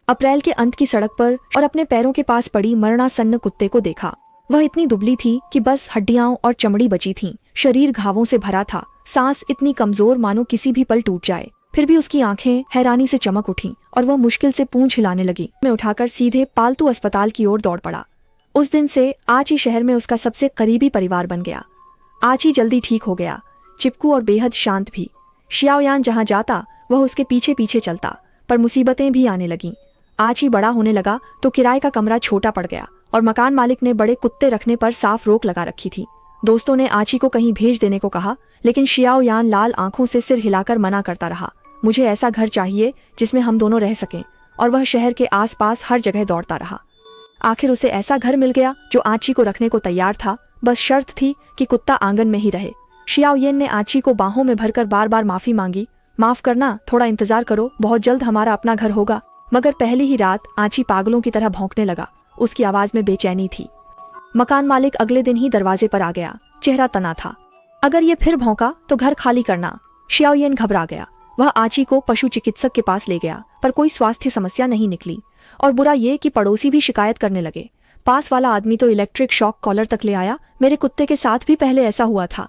अप्रैल के अंत की सड़क पर और अपने पैरों के पास पड़ी मरणासन्न कुत्ते को देखा। वह इतनी दुबली थी कि बस हड्डियां और चमड़ी बची थीं। शरीर घावों से भरा था, सांस इतनी कमजोर मानो किसी भी पल टूट जाए। फिर भी उसकी आंखें हैरानी से चमक उठीं और वह मुश्किल से पूंछ हिलाने लगी। मैं उठाकर सीधे पालतू अस्पताल की ओर दौड़ पड़ा। उस दिन से आची शहर में उसका सबसे करीबी परिवार बन गया। आची जल्दी ठीक हो गया, चिपकू और बेहद शांत भी। शियाओयान जहाँ जाता वह उसके पीछे पीछे चलता, पर मुसीबतें भी आने लगीं। आची बड़ा होने लगा तो किराए का कमरा छोटा पड़ गया और मकान मालिक ने बड़े कुत्ते रखने पर साफ रोक लगा रखी थी। दोस्तों ने आची को कहीं भेज देने को कहा, लेकिन शियाओयान लाल आंखों से सिर हिलाकर मना करता रहा। मुझे ऐसा घर चाहिए जिसमें हम दोनों रह सकें, और वह शहर के आसपास हर जगह दौड़ता रहा। आखिर उसे ऐसा घर मिल गया जो आची को रखने को तैयार था। बस शर्त थी कि कुत्ता आंगन में ही रहे। शियाओयेन ने आची को बाहों में भरकर बार बार माफी मांगी। माफ करना, थोड़ा इंतजार करो, बहुत जल्द हमारा अपना घर होगा। मगर पहली ही रात आची पागलों की तरह भौंकने लगा। उसकी आवाज में बेचैनी थी। मकान मालिक अगले दिन ही दरवाजे पर आ गया। चेहरा तना था। अगर ये फिर भौंका तो घर खाली करना। शियाओयेन घबरा गया। वह आची को पशु चिकित्सक के पास ले गया, पर कोई स्वास्थ्य समस्या नहीं निकली। और बुरा ये कि पड़ोसी भी शिकायत करने लगे। पास वाला आदमी तो इलेक्ट्रिक शॉक कॉलर तक ले आया। मेरे कुत्ते के साथ भी पहले ऐसा हुआ था।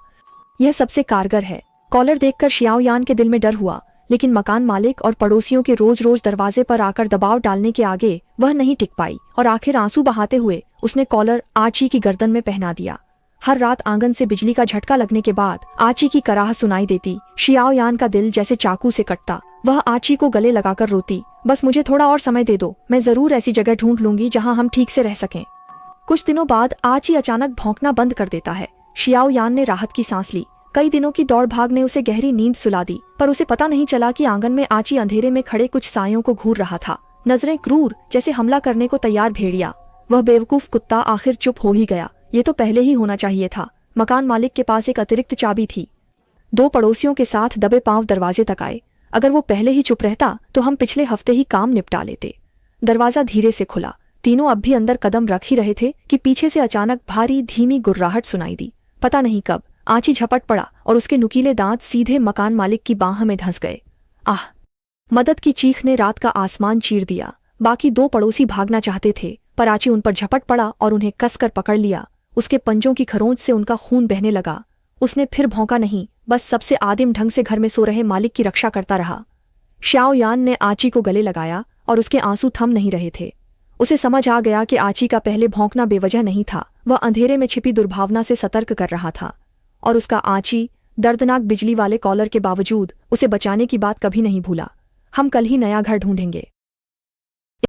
यह सबसे कारगर है। कॉलर देखकर शियाओयान के दिल में डर हुआ, लेकिन मकान मालिक और पड़ोसियों के रोज रोज दरवाजे पर आकर दबाव डालने के आगे वह नहीं टिक पाई और आखिर आंसू बहाते हुए उसने कॉलर आची की गर्दन में पहना दिया। हर रात आंगन से बिजली का झटका लगने के बाद आची की कराह सुनाई देती। शियाओयान का दिल जैसे चाकू से कटता। वह आची को गले लगाकर रोती, बस मुझे थोड़ा और समय दे दो, मैं जरूर ऐसी जगह ढूंढ लूंगी जहां हम ठीक से रह सकें। कुछ दिनों बाद आची अचानक भौंकना बंद कर देता है। शियाओयान ने राहत की सांस ली। कई दिनों की दौड़ भाग ने उसे गहरी नींद सुला दी, पर उसे पता नहीं चला कि आंगन में आची अंधेरे में खड़े कुछ सायों को घूर रहा था। नजरें क्रूर, जैसे हमला करने को तैयार भेड़िया। वह बेवकूफ कुत्ता आखिर चुप हो ही गया। ये तो पहले ही होना चाहिए था। मकान मालिक के पास एक अतिरिक्त चाबी थी। दो पड़ोसियों के साथ दबे पांव दरवाजे तक आए। अगर वो पहले ही चुप रहता तो हम पिछले हफ्ते ही काम निपटा लेते। दरवाजा धीरे से खुला। तीनों अब भी अंदर कदम रख ही रहे थे कि पीछे से अचानक भारी धीमी गुर्राहट सुनाई दी। पता नहीं कब आची झपट पड़ा और उसके नुकीले दांत सीधे मकान मालिक की बाह में धंस गए। आह! मदद की चीख ने रात का आसमान चीर दिया। बाकी दो पड़ोसी भागना चाहते थे, पर आची उन पर झपट पड़ा और उन्हें कसकर पकड़ लिया। उसके पंजों की खरोंच से उनका खून बहने लगा। उसने फिर भौंका नहीं, बस सबसे आदिम ढंग से घर में सो रहे मालिक की रक्षा करता रहा। शियाओयान ने आची को गले लगाया और उसके आंसू थम नहीं रहे थे। उसे समझ आ गया कि आची का पहले भौंकना बेवजह नहीं था। वह अंधेरे में छिपी दुर्भावना से सतर्क कर रहा था, और उसका आची दर्दनाक बिजली वाले कॉलर के बावजूद उसे बचाने की बात कभी नहीं भूला। हम कल ही नया घर ढूंढेंगे।